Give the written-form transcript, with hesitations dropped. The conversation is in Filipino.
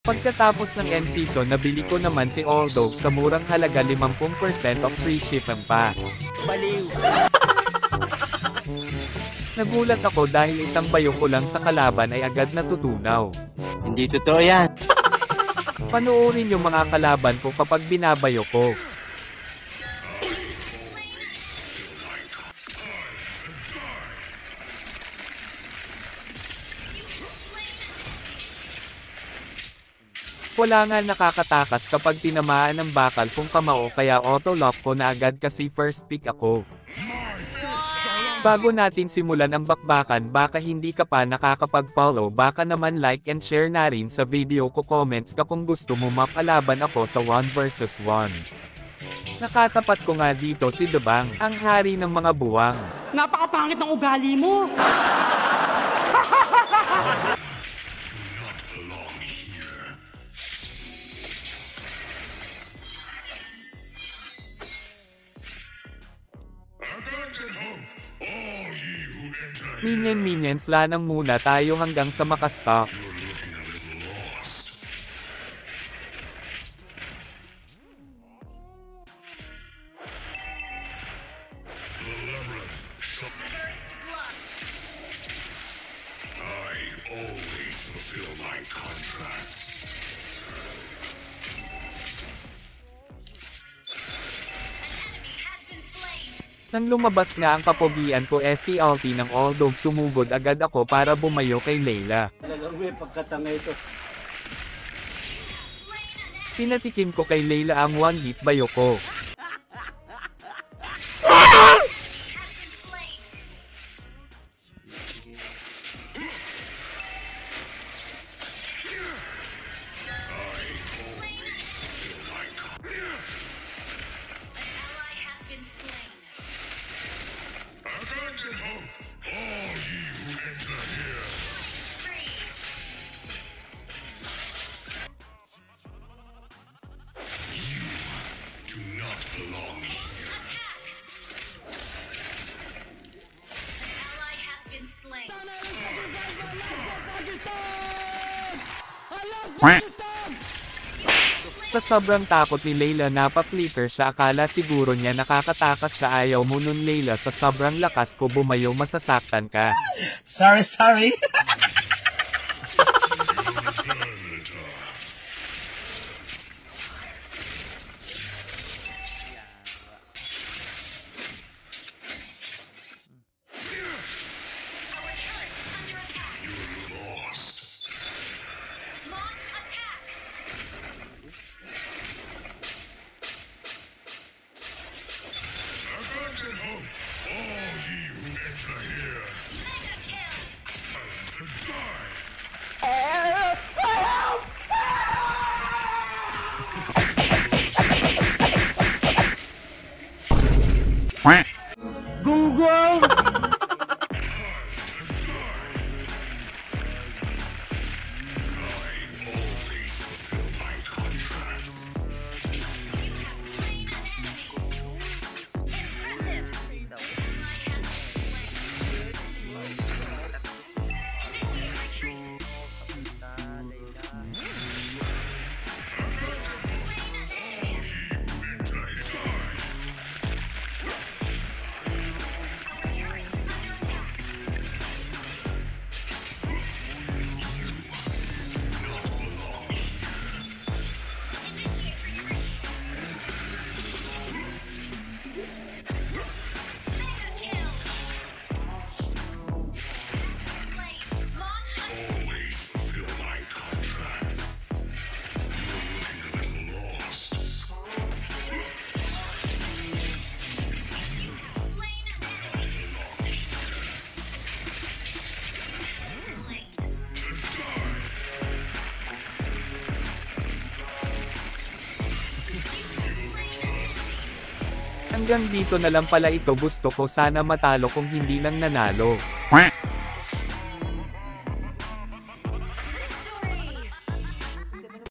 Pagkatapos ng end season nabili ko naman si Alldog sa murang halaga 50% of free shipping pa. Baliw. Nagulat ako dahil isang bayo ko lang sa kalaban ay agad natutunaw. Hindi totoo yan. Panoorin yung mga kalaban ko kapag binabayo ko. Wala nga nakakatakas kapag tinamaan ng bakal kung kamao kaya auto-lock ko na agad kasi first pick ako. Bago natin simulan ang bakbakan baka hindi ka pa nakakapag-follow baka naman like and share na rin sa video ko comments ka kung gusto mo mapalaban ako sa 1 versus 1. Nakatapat ko nga dito si Debang, ang hari ng mga buwang. Napakapangit ng ugali mo! Minions lanang muna tayo hanggang sa makastock. Nang lumabas nga ang kapogian ko STLT ng Alldog sumugod agad ako para bumayo kay Layla. Talagang may pagkatanga ito. Pinatikim ko kay Layla ang one hit bayo ko. Sa sobrang takot ni Layla napapflicker siya akala siguro niya nakakatakas siya ayaw mo nun Layla sa sobrang lakas ko bumayo masasaktan ka. Sorry. Gunggong! Hanggang dito na lang pala ito gusto ko sana matalo kung hindi lang nanalo.